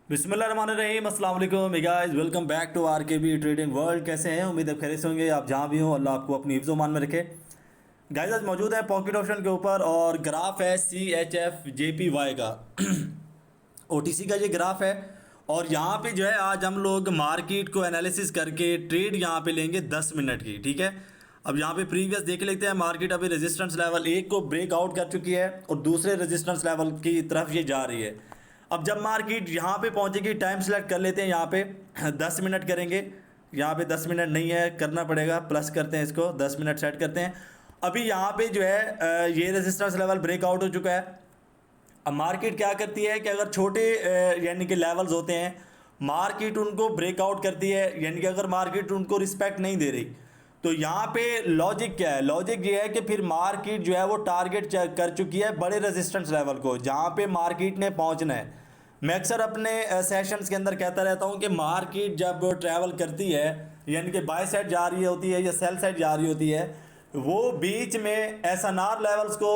बिस्मिल्लाहिर्रहमानिर्रहीम, अस्सलाम वालेकुम guys, welcome back to RKB trading world. कैसे हैं? उम्मीद है खैरियत से होंगे। आप जहां भी हों, अल्लाह आपको अपनी हिफ्ज़-ओ-मान में रखे। गाइस आज मौजूद है पॉकेट ऑप्शन के ऊपर और ग्राफ है CHF JPY का OTC का ये ग्राफ है। और यहाँ पे जो है आज हम लोग मार्केट को एनालिसिस करके ट्रेड यहाँ पे लेंगे 10 मिनट की। ठीक है, अब यहाँ पे प्रीवियस देख लेते हैं। मार्केट अभी रेजिस्टेंस लेवल 1 को ब्रेकआउट कर चुकी है और दूसरे रेजिस्टेंस लेवल की तरफ ये जा रही है। अब जब मार्केट यहाँ पे पहुँचेगी, टाइम सेलेक्ट कर लेते हैं। यहाँ पे 10 मिनट करेंगे। यहाँ पे 10 मिनट नहीं है, करना पड़ेगा, प्लस करते हैं इसको, 10 मिनट सेट करते हैं। अभी यहाँ पे जो है ये रेजिस्टेंस लेवल ब्रेकआउट हो चुका है। अब मार्केट क्या करती है कि अगर छोटे यानी कि लेवल्स होते हैं, मार्केट उनको ब्रेकआउट करती है, यानी कि अगर मार्केट उनको रिस्पेक्ट नहीं दे रही तो यहाँ पे लॉजिक क्या है? लॉजिक ये है कि फिर मार्केट जो है वो टारगेट कर चुकी है बड़े रेजिस्टेंस लेवल को, जहाँ पे मार्केट ने पहुँचना है। मैं अक्सर अपने सेशंस के अंदर कहता रहता हूँ कि मार्केट जब ट्रैवल करती है, यानी कि बाय साइड जा रही होती है या सेल साइड जा रही होती है, वो बीच में SNR लेवल्स को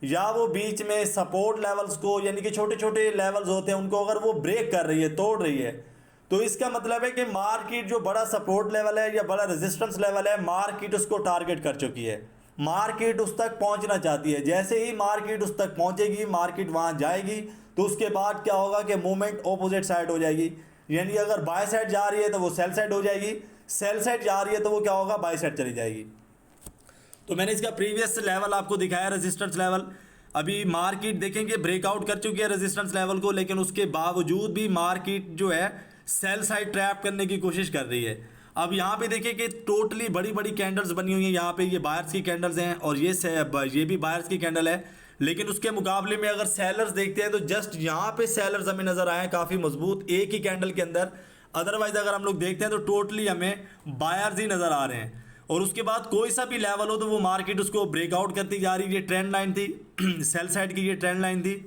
या वो बीच में सपोर्ट लेवल्स को, यानी कि छोटे छोटे लेवल्स होते हैं, उनको अगर वो ब्रेक कर रही है, तोड़ रही है, तो इसका मतलब है कि मार्केट जो बड़ा सपोर्ट लेवल है या बड़ा रेजिस्टेंस लेवल है, मार्केट उसको टारगेट कर चुकी है। मार्केट उस तक पहुंचना चाहती है। जैसे ही मार्केट उस तक पहुंचेगी, मार्केट वहां जाएगी, तो उसके बाद क्या होगा कि मूवमेंट ऑपोजिट साइड हो जाएगी। यानी अगर बाय साइड जा रही है तो वो सेल साइड हो जाएगी, सेल साइड जा रही है तो वो क्या होगा, बाय साइड चली जाएगी। तो मैंने इसका प्रीवियस लेवल आपको दिखाया, रेजिस्टेंस लेवल। अभी मार्केट देखेंगे ब्रेकआउट कर चुकी है रेजिस्टेंस लेवल को, लेकिन उसके बावजूद भी मार्केट जो है सेल साइड ट्रैप करने की कोशिश कर रही है। अब यहाँ पे देखिए कि टोटली बड़ी बड़ी कैंडल्स बनी हुई हैं। यहाँ पे ये बायर्स की कैंडल्स हैं और ये भी बायर्स की कैंडल है। लेकिन उसके मुकाबले में अगर सेलर्स देखते हैं तो जस्ट यहाँ पे सेलर्स हमें नजर आए काफ़ी मजबूत एक ही कैंडल के अंदर। अदरवाइज अगर हम लोग देखते हैं तो टोटली हमें बायर्स ही नजर आ रहे हैं। और उसके बाद कोई सा भी लेवल हो तो वो मार्केट उसको ब्रेकआउट करती जा रही है। ये ट्रेंड लाइन थी सेल साइड की, ये ट्रेंड लाइन थी,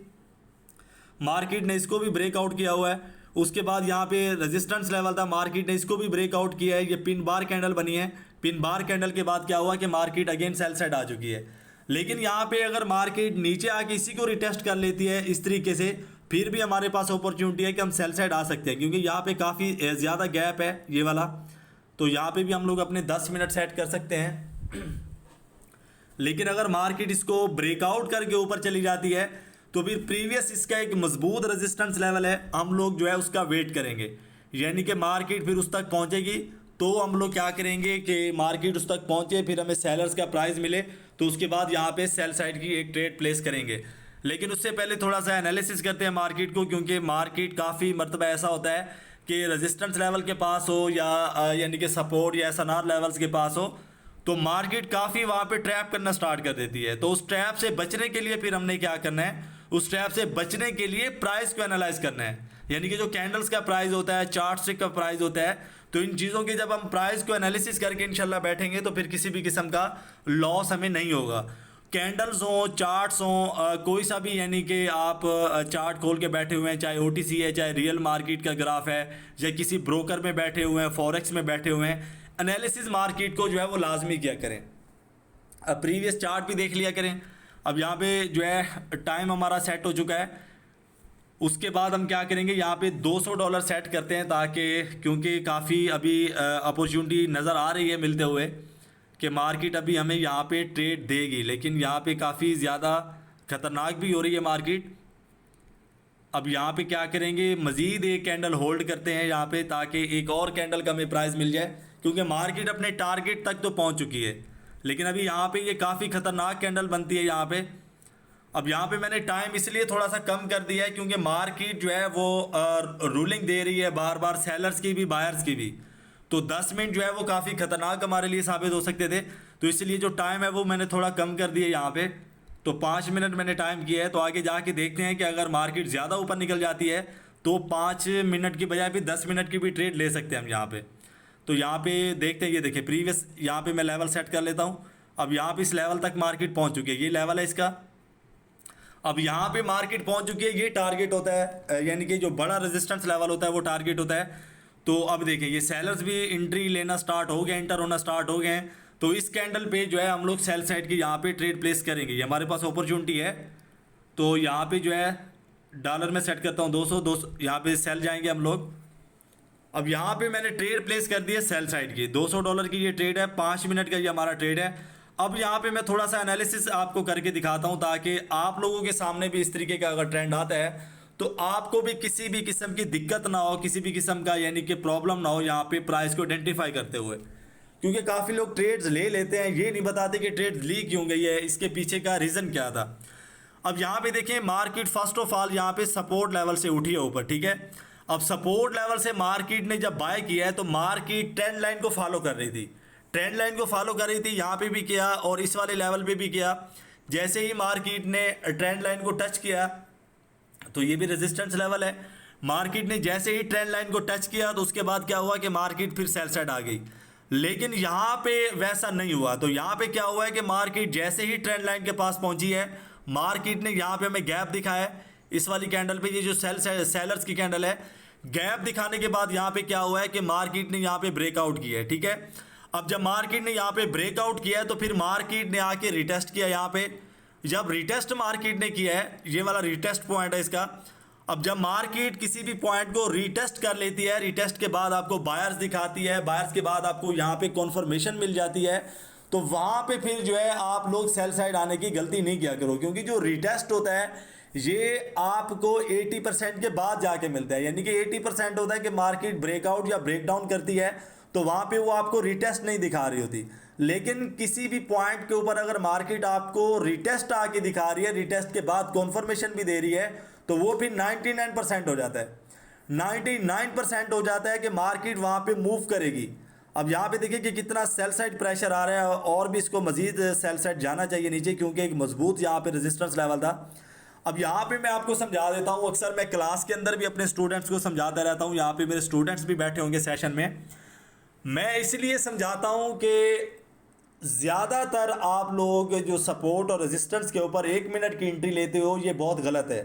मार्केट ने इसको भी ब्रेकआउट किया हुआ है। उसके बाद यहाँ पे रेजिस्टेंस लेवल था, मार्केट ने इसको भी ब्रेकआउट किया है। ये पिन बार कैंडल बनी है। पिन बार कैंडल के बाद क्या हुआ कि मार्केट अगेन सेल साइड आ चुकी है। लेकिन यहाँ पे अगर मार्केट नीचे आके इसी को रिटेस्ट कर लेती है इस तरीके से, फिर भी हमारे पास अपॉर्चुनिटी है कि हम सेल साइड आ सकते हैं, क्योंकि यहाँ पे काफ़ी ज़्यादा गैप है ये वाला। तो यहाँ पे भी हम लोग अपने 10 मिनट सेट कर सकते हैं। लेकिन अगर मार्केट इसको ब्रेकआउट करके ऊपर चली जाती है तो फिर प्रीवियस इसका एक मजबूत रेजिस्टेंस लेवल है, हम लोग जो है उसका वेट करेंगे। यानी कि मार्केट फिर उस तक पहुंचेगी तो हम लोग क्या करेंगे कि मार्केट उस तक पहुंचे, फिर हमें सेलर्स का प्राइस मिले, तो उसके बाद यहाँ पे सेल साइड की एक ट्रेड प्लेस करेंगे। लेकिन उससे पहले थोड़ा सा एनालिसिस करते हैं मार्केट को, क्योंकि मार्केट काफ़ी मरतबा ऐसा होता है कि रेजिस्टेंस लेवल के पास हो या यानी कि सपोर्ट या SNR लेवल्स के पास हो, तो मार्केट काफ़ी वहाँ पे ट्रैप करना स्टार्ट कर देती है। तो उस ट्रैप से बचने के लिए फिर हमने क्या करना है, उस ट्रैप से बचने के लिए प्राइस को एनालाइज करना है। यानी कि जो कैंडल्स का प्राइस होता है, चार्ट स्टिक का प्राइस होता है, तो इन चीज़ों की जब हम प्राइस को एनालिसिस करके इंशाल्लाह बैठेंगे तो फिर किसी भी किस्म का लॉस हमें नहीं होगा। कैंडल्स हों, चार्ट्स हों, कोई सा भी, यानी कि आप चार्ट खोल के बैठे हुए हैं, चाहे OTC है, चाहे रियल मार्केट का ग्राफ है, या किसी ब्रोकर में बैठे हुए हैं, फॉरेक्स में बैठे हुए हैं, एनालिसिस मार्केट को जो है वो लाजमी किया करें। अब प्रीवियस चार्ट भी देख लिया करें। अब यहाँ पे जो है टाइम हमारा सेट हो चुका है। उसके बाद हम क्या करेंगे, यहाँ पे $200 सेट करते हैं, ताकि क्योंकि काफ़ी अभी अपॉर्चुनिटी नज़र आ रही है मिलते हुए कि मार्केट अभी हमें यहाँ पे ट्रेड देगी, लेकिन यहाँ पे काफ़ी ज़्यादा ख़तरनाक भी हो रही है मार्केट। अब यहाँ पे क्या करेंगे, मज़ीद एक कैंडल होल्ड करते हैं यहाँ पे, ताकि एक और कैंडल का हमें प्राइस मिल जाए, क्योंकि मार्केट अपने टारगेट तक तो पहुँच चुकी है। लेकिन अभी यहाँ पे ये काफ़ी ख़तरनाक कैंडल बनती है यहाँ पे। अब यहाँ पे मैंने टाइम इसलिए थोड़ा सा कम कर दिया है क्योंकि मार्केट जो है वो रूलिंग दे रही है बार बार, सेलर्स की भी बायर्स की भी। तो 10 मिनट जो है वो काफ़ी ख़तरनाक हमारे लिए साबित हो सकते थे, तो इसलिए जो टाइम है वो मैंने थोड़ा कम कर दिया यहाँ पे। तो 5 मिनट मैंने टाइम किया है। तो आगे जाके देखते हैं कि अगर मार्केट ज़्यादा ऊपर निकल जाती है तो 5 मिनट की बजाय भी 10 मिनट की भी ट्रेड ले सकते हैं हम यहाँ पे। तो यहाँ पे देखते हैं, ये देखिए प्रीवियस, यहाँ पे मैं लेवल सेट कर लेता हूँ। अब यहाँ पे इस लेवल तक मार्केट पहुँच चुकी है, ये लेवल है इसका। अब यहाँ पे मार्केट पहुँच चुकी है, ये टारगेट होता है, यानी कि जो बड़ा रेजिस्टेंस लेवल होता है वो टारगेट होता है। तो अब देखिए ये सेलर्स भी एंट्री लेना स्टार्ट हो गए, एंटर होना स्टार्ट हो गए हैं। तो इस कैंडल पे जो है हम लोग सेल साइड की यहाँ पे ट्रेड प्लेस करेंगे, ये हमारे पास अपॉर्चुनिटी है। तो यहाँ पे जो है डॉलर में सेट करता हूँ 200 200, यहाँ पे सेल जाएंगे हम लोग। अब यहाँ पे मैंने ट्रेड प्लेस कर दी है सेल साइड की, $200 की ये ट्रेड है, 5 मिनट का ये हमारा ट्रेड है। अब यहाँ पे मैं थोड़ा सा एनालिसिस आपको करके दिखाता हूँ ताकि आप लोगों के सामने भी इस तरीके का अगर ट्रेंड आता है तो आपको भी किसी भी किस्म की दिक्कत ना हो, किसी भी किस्म का यानी कि प्रॉब्लम ना हो यहाँ पे प्राइस को आइडेंटिफाई करते हुए। क्योंकि काफ़ी लोग ट्रेड्स ले लेते हैं, ये नहीं बताते कि ट्रेड ली क्यों गई है, इसके पीछे का रीज़न क्या था। अब यहाँ पे देखें मार्केट फर्स्ट ऑफ ऑल यहाँ पे सपोर्ट लेवल से उठी है ऊपर, ठीक है। अब सपोर्ट लेवल से मार्केट ने जब बाय किया है तो मार्केट ट्रेंड लाइन को फॉलो कर रही थी, ट्रेंड लाइन को फॉलो कर रही थी, यहाँ पे भी किया और इस वाले लेवल पे भी किया। जैसे ही मार्केट ने ट्रेंड लाइन को टच किया तो ये भी रेजिस्टेंस लेवल है, मार्केट ने जैसे ही ट्रेंड लाइन को टच किया तो उसके बाद क्या हुआ कि मार्केट फिर सेल साइड आ गई। लेकिन यहाँ पे वैसा नहीं हुआ। तो यहाँ पे क्या हुआ है कि मार्केट जैसे ही ट्रेंड लाइन के पास पहुंची है, मार्केट ने यहाँ पे हमें गैप दिखाया है इस वाली कैंडल पे, ये जो सेलर्स की कैंडल है, गैप दिखाने के बाद यहाँ पे क्या हुआ है कि मार्केट ने यहाँ पे ब्रेकआउट किया है, ठीक है। अब जब मार्केट ने यहाँ पे ब्रेकआउट किया है तो फिर मार्केट ने आके रिटेस्ट किया यहाँ पे। जब रिटेस्ट मार्केट ने किया है, ये वाला रिटेस्ट पॉइंट है इसका। अब जब मार्केट किसी भी पॉइंट को रिटेस्ट कर लेती है, रिटेस्ट के बाद आपको बायर्स दिखाती है, बायर्स के बाद आपको यहाँ पे कॉन्फर्मेशन मिल जाती है, तो वहाँ पे फिर जो है आप लोग सेल साइड आने की गलती नहीं किया करो। क्योंकि जो रिटेस्ट होता है ये आपको 80% के बाद जाके मिलता है, यानी कि 80% होता है कि मार्केट ब्रेकआउट या ब्रेकडाउन करती है तो वहाँ पे वो आपको रिटेस्ट नहीं दिखा रही होती। लेकिन किसी भी पॉइंट के ऊपर अगर मार्केट आपको रिटेस्ट आके दिखा रही है, रिटेस्ट के बाद कॉन्फर्मेशन भी दे रही है, तो वो फिर 99% हो जाता है, 99% हो जाता है कि मार्केट वहाँ पे मूव करेगी। अब यहाँ पे देखिए कि कितना सेल साइड प्रेशर आ रहा है और भी इसको मजीद सेल साइड जाना चाहिए नीचे, क्योंकि एक मजबूत यहाँ पे रेजिस्टेंस लेवल था। अब यहाँ पे मैं आपको समझा देता हूँ, अक्सर मैं क्लास के अंदर भी अपने स्टूडेंट्स को समझाता रहता हूँ, यहाँ पे मेरे स्टूडेंट्स भी बैठे होंगे सेशन में। मैं इसलिए समझाता हूँ कि ज़्यादातर आप लोग जो सपोर्ट और रेजिस्टेंस के ऊपर 1 मिनट की एंट्री लेते हो, ये बहुत गलत है।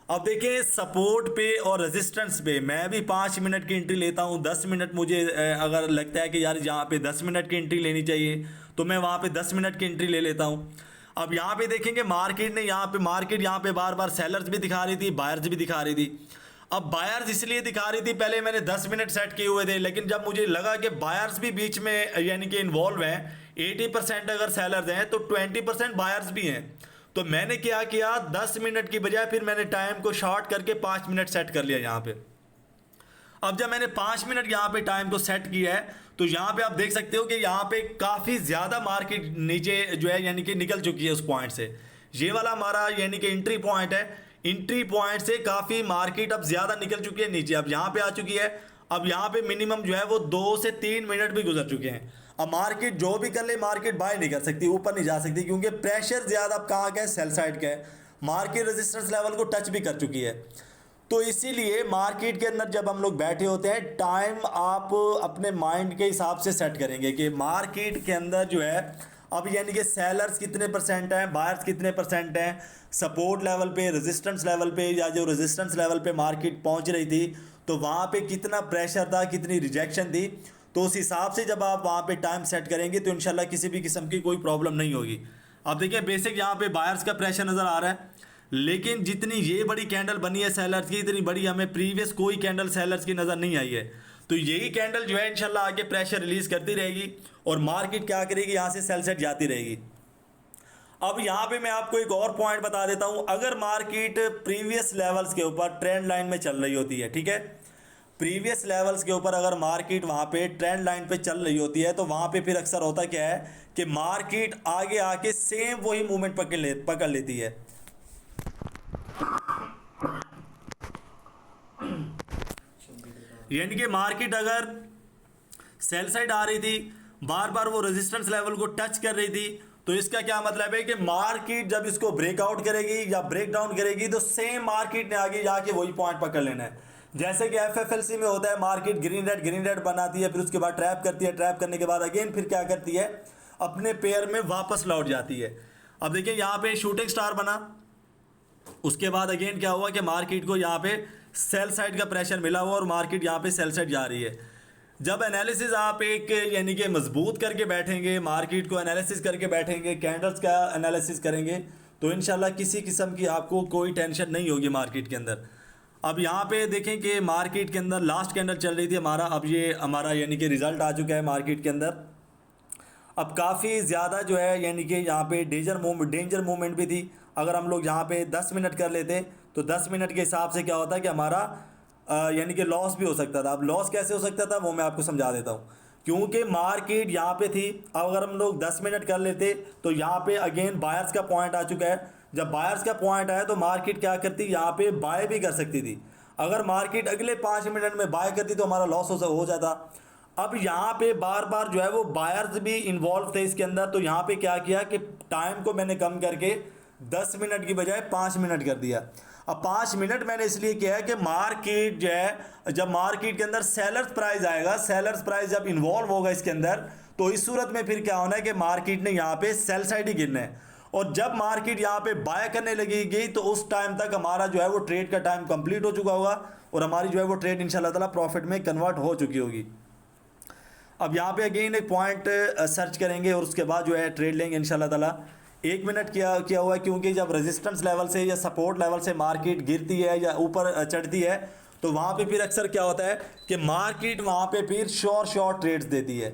अब देखिए सपोर्ट पे और रेजिस्टेंस पे मैं भी 5 मिनट की एंट्री लेता हूँ, 10 मिनट मुझे अगर लगता है कि यार यहाँ पे 10 मिनट की एंट्री लेनी चाहिए तो मैं वहाँ पे 10 मिनट की एंट्री ले लेता हूँ। अब यहाँ पे देखेंगे मार्केट ने मार्केट यहाँ पे बार बार सेलर्स भी दिखा रही थी, बायर्स भी दिखा रही थी। अब बायर्स इसलिए दिखा रही थी, पहले मैंने 10 मिनट सेट किए हुए थे, लेकिन जब मुझे लगा कि बायर्स भी बीच में यानी कि इन्वॉल्व हैं, 80% अगर सेलर्स हैं तो 20% बायर्स भी हैं, तो मैंने क्या किया 10 मिनट की बजाय फिर मैंने टाइम को शॉर्ट करके 5 मिनट सेट कर लिया यहाँ पे। अब जब मैंने 5 मिनट यहाँ पे टाइम को सेट किया है तो यहाँ पे आप देख सकते हो कि यहाँ पे काफ़ी ज़्यादा मार्केट नीचे जो है यानी कि निकल चुकी है उस पॉइंट से। ये वाला हमारा यानी कि एंट्री पॉइंट है, एंट्री पॉइंट से काफ़ी मार्केट अब ज़्यादा निकल चुकी है नीचे, अब यहाँ पे आ चुकी है। अब यहाँ पे मिनिमम जो है वो 2 से 3 मिनट भी गुजर चुके हैं। अब मार्केट जो भी कर ले, मार्केट बाय नहीं कर सकती, ऊपर नहीं जा सकती, क्योंकि प्रेशर ज़्यादा अब कहाँ का है, सेल साइड का है। मार्केट रेजिस्टेंस लेवल को टच भी कर चुकी है। तो इसीलिए मार्केट के अंदर जब हम लोग बैठे होते हैं, टाइम आप अपने माइंड के हिसाब से सेट करेंगे कि मार्केट के अंदर जो है अब यानी कि सेलर्स कितने परसेंट हैं, बायर्स कितने परसेंट हैं, सपोर्ट लेवल पे, रेजिस्टेंस लेवल पे, या जो रेजिस्टेंस लेवल पे मार्केट पहुंच रही थी तो वहाँ पे कितना प्रेशर था, कितनी रिजेक्शन थी। तो उस हिसाब से जब आप वहाँ पे टाइम सेट करेंगे तो इंशाल्लाह किसी भी किस्म की कोई प्रॉब्लम नहीं होगी। अब देखिए बेसिक यहाँ पे बायर्स का प्रेशर नज़र आ रहा है, लेकिन जितनी ये बड़ी कैंडल बनी है सेलर्स की, इतनी बड़ी हमें प्रीवियस कोई कैंडल सेलर्स की नज़र नहीं आई है। तो यही कैंडल जो है इंशाल्लाह आगे प्रेशर रिलीज करती रहेगी और मार्केट क्या करेगी, यहाँ से सेल सेट जाती रहेगी। अब यहाँ पे मैं आपको एक और पॉइंट बता देता हूँ, अगर मार्केट प्रीवियस लेवल्स के ऊपर ट्रेंड लाइन में चल रही होती है, ठीक है, प्रीवियस लेवल्स के ऊपर अगर मार्केट वहाँ पे ट्रेंड लाइन पे चल रही होती है तो वहाँ पे फिर अक्सर होता क्या है कि मार्केट आगे आके सेम वही मूवमेंट पकड़ लेती है। यानी कि मार्केट अगर सेल साइड आ रही थी, बार बार वो रेजिस्टेंस लेवल को टच कर रही थी, तो इसका क्या मतलब है कि मार्केट जब इसको ब्रेकआउट करेगी या ब्रेक डाउन करेगी तो सेम मार्केट ने आगे जाके वही पॉइंट पकड़ लेना है। जैसे कि एफएफएलसी में होता है, मार्केट ग्रीन रेड बनाती है, फिर उसके बाद ट्रैप करती है, ट्रैप करने के बाद अगेन फिर क्या करती है, अपने पेयर में वापस लौट जाती है। अब देखिए यहाँ पे शूटिंग स्टार बना, उसके बाद अगेन क्या हुआ कि मार्केट को यहाँ पे सेल साइड का प्रेशर मिला हुआ और मार्केट यहाँ पे सेल साइड जा रही है। जब एनालिसिस आप एक यानी कि मजबूत करके बैठेंगे, मार्केट को एनालिसिस करके बैठेंगे, कैंडल्स का एनालिसिस करेंगे, तो इंशाल्लाह किसी किस्म की आपको कोई टेंशन नहीं होगी मार्केट के अंदर। अब यहाँ पे देखें कि मार्केट के अंदर लास्ट कैंडल चल रही थी हमारा, अब ये हमारा यानी कि रिज़ल्ट आ चुका है मार्केट के अंदर। अब काफ़ी ज़्यादा जो है यानी कि यहाँ पे डेंजर मूवमेंट भी थी। अगर हम लोग यहाँ पे 10 मिनट कर लेते तो 10 मिनट के हिसाब से क्या होता है कि हमारा यानी कि लॉस भी हो सकता था। अब लॉस कैसे हो सकता था वो मैं आपको समझा देता हूँ। क्योंकि मार्केट यहाँ पे थी, अब अगर हम लोग 10 मिनट कर लेते तो यहाँ पे अगेन बायर्स का पॉइंट आ चुका है। जब बायर्स का पॉइंट आया तो मार्केट क्या करती, यहाँ पे बाय भी कर सकती थी। अगर मार्केट अगले 5 मिनट में बाय करती तो हमारा लॉस हो जाता। अब यहाँ पे बार बार जो है वो बायर्स भी इन्वॉल्व थे इसके अंदर, तो यहाँ पे क्या किया कि टाइम को मैंने कम करके 10 मिनट की बजाय 5 मिनट कर दिया। अब 5 मिनट मैंने इसलिए किया है कि मार्केट जो है, जब मार्केट के अंदर सेलर्स प्राइस आएगा, सेलर्स प्राइस जब इन्वॉल्व होगा इसके अंदर, तो इस सूरत में फिर क्या होना है कि मार्केट ने यहाँ पे सेल साइड ही गिरना है। और जब मार्केट यहाँ पे बाय करने लगेगी तो उस टाइम तक हमारा जो है वो ट्रेड का टाइम कंप्लीट हो चुका होगा और हमारी जो है वो ट्रेड इंशाल्लाह ताला प्रॉफिट में कन्वर्ट हो चुकी होगी। अब यहाँ पे अगेन एक पॉइंट सर्च करेंगे और उसके बाद जो है ट्रेड लेंगे इंशाल्लाह ताला। 1 मिनट किया हुआ है, क्योंकि जब रेजिस्टेंस लेवल से या सपोर्ट लेवल से मार्केट गिरती है या ऊपर चढ़ती है तो वहाँ पे फिर अक्सर क्या होता है कि मार्केट वहाँ पे फिर शॉर्ट ट्रेड्स देती है।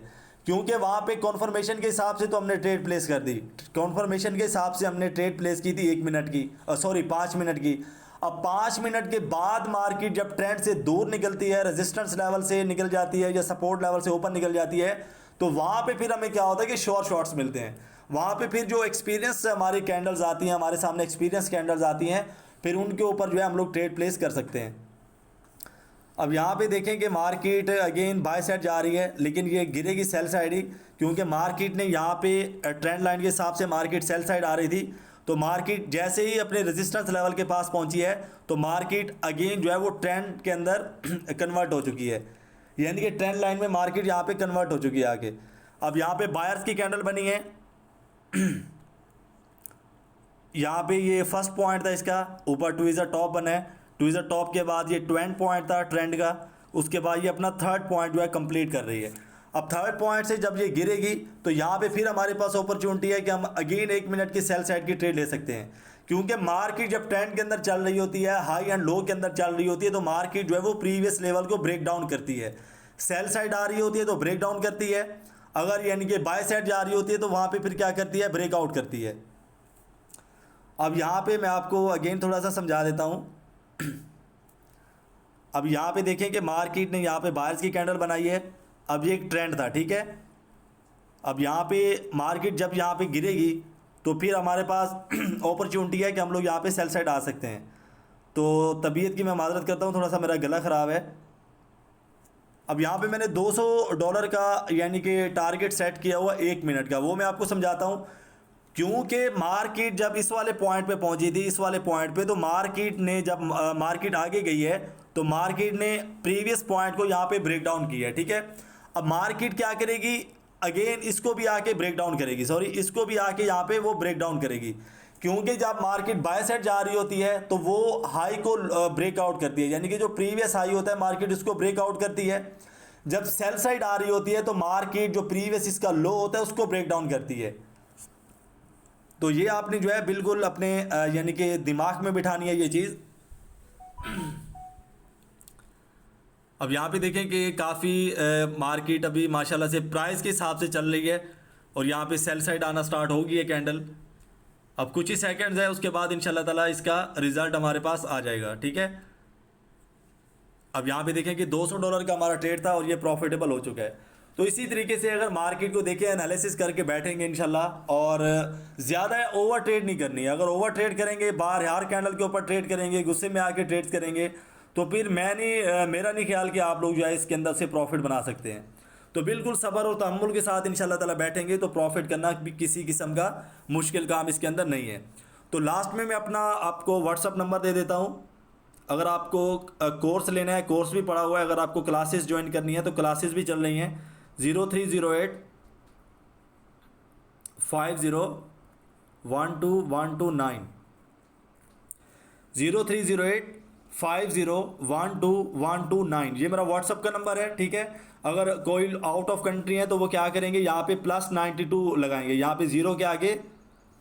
क्योंकि वहाँ पे कॉन्फर्मेशन के हिसाब से तो हमने ट्रेड प्लेस कर दी, कॉन्फर्मेशन के हिसाब से हमने ट्रेड प्लेस की थी 1 मिनट की, 5 मिनट की। अब 5 मिनट के बाद मार्केट जब ट्रेंड से दूर निकलती है, रेजिस्टेंस लेवल से निकल जाती है या सपोर्ट लेवल से ऊपर निकल जाती है, तो वहाँ पे फिर हमें क्या होता है कि शॉर्ट्स मिलते हैं। वहाँ पे फिर जो एक्सपीरियंस हमारी कैंडल्स आती हैं, हमारे सामने एक्सपीरियंस कैंडल्स आती हैं, फिर उनके ऊपर जो है हम लोग ट्रेड प्लेस कर सकते हैं। अब यहाँ पे देखें कि मार्केट अगेन बाय साइड जा रही है, लेकिन ये गिरेगी सेल साइड ही, क्योंकि मार्केट ने यहाँ पे ट्रेंड लाइन के हिसाब से मार्केट सेल साइड आ रही थी। तो मार्केट जैसे ही अपने रेजिस्टेंस लेवल के पास पहुँची है तो मार्केट अगेन जो है वो ट्रेंड के अंदर कन्वर्ट हो चुकी है, यानी कि ट्रेंड लाइन में मार्केट यहाँ पे कन्वर्ट हो चुकी है आगे। अब यहाँ पे बायर्स की कैंडल बनी है यहाँ पे ये फर्स्ट पॉइंट था इसका, ऊपर ट्विज़र टॉप बना है, ट्विज़र टॉप के बाद ये ट्रेंड पॉइंट था ट्रेंड का, उसके बाद ये अपना थर्ड पॉइंट जो है कंप्लीट कर रही है। अब थर्ड पॉइंट से जब ये गिरेगी तो यहाँ पे फिर हमारे पास अपॉर्चुनिटी है कि हम अगेन 1 मिनट की सेल साइड की ट्रेड ले सकते हैं। क्योंकि मार्केट जब ट्रेंड के अंदर चल रही होती है, हाई एंड लो के अंदर चल रही होती है, तो मार्केट जो है वो प्रीवियस लेवल को ब्रेक डाउन करती है। सेल साइड आ रही होती है तो ब्रेक डाउन करती है, अगर यानी कि बाय साइड जा रही होती है तो वहाँ पे फिर क्या करती है, ब्रेकआउट करती है। अब यहाँ पे मैं आपको अगेन थोड़ा सा समझा देता हूँ। अब यहाँ पे देखें कि मार्केट ने यहाँ पे बायर्स की कैंडल बनाई है, अब ये एक ट्रेंड था, ठीक है। अब यहाँ पे मार्केट जब यहाँ पे गिरेगी तो फिर हमारे पास अपॉर्चुनिटी है कि हम लोग यहाँ पे सेल साइड आ सकते हैं। तो तबीयत की मैं माजरत करता हूँ, थोड़ा सा मेरा गला ख़राब है। अब यहाँ पे मैंने $200 का यानी कि टारगेट सेट किया हुआ 1 मिनट का, वो मैं आपको समझाता हूँ। क्योंकि मार्केट जब इस वाले पॉइंट पे पहुंची थी, इस वाले पॉइंट पे, तो मार्केट ने जब मार्केट आगे गई है तो मार्केट ने प्रीवियस पॉइंट को यहाँ पे ब्रेक डाउन किया है, ठीक है। अब मार्केट क्या करेगी, अगेन इसको भी आके ब्रेक डाउन करेगी, इसको भी आके यहाँ पे वो ब्रेक डाउन करेगी। क्योंकि जब मार्केट बाय साइड जा रही होती है तो वो हाई को ब्रेकआउट करती है, यानी कि जो प्रीवियस हाई होता है मार्केट इसको ब्रेकआउट करती है। जब सेल साइड आ रही होती है तो मार्केट जो प्रीवियस इसका लो होता है उसको ब्रेक डाउन करती है। तो ये आपने जो है बिल्कुल अपने यानी कि दिमाग में बिठानी है ये चीज़। अब यहाँ पे देखें कि काफ़ी मार्केट अभी माशाल्लाह से प्राइस के हिसाब से चल रही है और यहाँ पे सेल साइड आना स्टार्ट होगी है कैंडल। अब कुछ ही सेकंड्स है, उसके बाद इंशाल्लाह ताला इसका रिज़ल्ट हमारे पास आ जाएगा, ठीक है। अब यहाँ पे देखें कि $200 का हमारा ट्रेड था और ये प्रॉफिटेबल हो चुका है। तो इसी तरीके से अगर मार्केट को देखें, एनालिसिस करके बैठेंगे इंशाल्लाह, और ज़्यादा ओवर ट्रेड नहीं करनी है। अगर ओवर ट्रेड करेंगे, बार हर कैंडल के ऊपर ट्रेड करेंगे, गुस्से में आके ट्रेड करेंगे, तो फिर मेरा नहीं ख्याल कि आप लोग जो है इसके अंदर से प्रॉफिट बना सकते हैं। तो बिल्कुल सब्र और तहम्मुल के साथ इंशाल्लाह ताला बैठेंगे तो प्रॉफिट करना भी किसी किस्म का मुश्किल काम इसके अंदर नहीं है। तो लास्ट में मैं अपना आपको व्हाट्सअप नंबर दे देता हूँ। अगर आपको कोर्स लेना है, कोर्स भी पड़ा हुआ है, अगर आपको क्लासेस ज्वाइन करनी है तो क्लासेस भी चल रही हैं। 0308 50 0308 50 ये मेरा व्हाट्सअप का नंबर है, ठीक है। अगर कोई आउट ऑफ कंट्री है तो वो क्या करेंगे, यहाँ पे +92 लगाएंगे, यहाँ पे 0 के आगे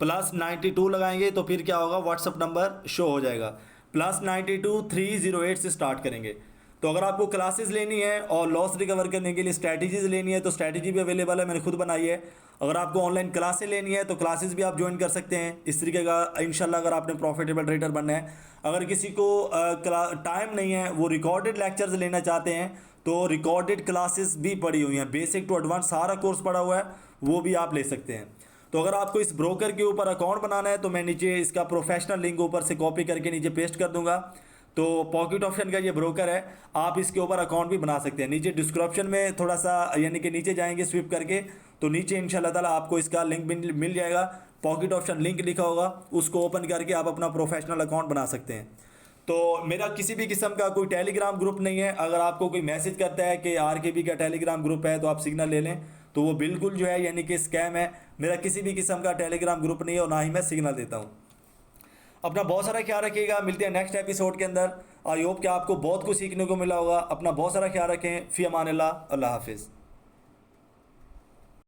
+92 लगाएंगे तो फिर क्या होगा, व्हाट्सअप नंबर शो हो जाएगा। +92 308 से स्टार्ट करेंगे। तो अगर आपको क्लासेस लेनी है और लॉस रिकवर करने के लिए स्ट्रैटेजीज लेनी है तो स्ट्रैटेजी भी अवेलेबल है, मैंने खुद बनाई है। अगर आपको ऑनलाइन क्लासेस लेनी है तो क्लासेस भी आप ज्वाइन कर सकते हैं इस तरीके का, इंशाल्लाह अगर आपने प्रॉफिटेबल ट्रेडर बनना है। अगर किसी को टाइम नहीं है, वो रिकॉर्डेड लेक्चर्स लेना चाहते हैं तो रिकॉर्डेड क्लासेस भी पड़ी हुई हैं, बेसिक टू एडवांस सारा कोर्स पड़ा हुआ है, वो भी आप ले सकते हैं। तो अगर आपको इस ब्रोकर के ऊपर अकाउंट बनाना है तो मैं नीचे इसका प्रोफेशनल लिंक ऊपर से कॉपी करके नीचे पेस्ट कर दूंगा। तो पॉकेट ऑप्शन का ये ब्रोकर है, आप इसके ऊपर अकाउंट भी बना सकते हैं। नीचे डिस्क्रिप्शन में थोड़ा सा यानी कि नीचे जाएंगे स्विप करके तो नीचे इंशाल्लाह ताला आपको इसका लिंक मिल जाएगा, पॉकेट ऑप्शन लिंक लिखा होगा, उसको ओपन करके आप अपना प्रोफेशनल अकाउंट बना सकते हैं। तो मेरा किसी भी किस्म का कोई टेलीग्राम ग्रुप नहीं है। अगर आपको कोई मैसेज करता है कि आरकेबी का टेलीग्राम ग्रुप है तो आप सिग्नल ले लें, तो वो बिल्कुल जो है यानी कि स्कैम है। मेरा किसी भी किस्म का टेलीग्राम ग्रुप नहीं है और ना ही मैं सिग्नल देता हूँ। अपना बहुत सारा ख्याल रखिएगा, मिलते हैं नेक्स्ट एपिसोड के अंदर। आई होप कि आपको बहुत कुछ सीखने को मिला होगा। अपना बहुत सारा ख्याल रखें। फ़ी अमान अल्लाह, अल्लाह हाफिज़।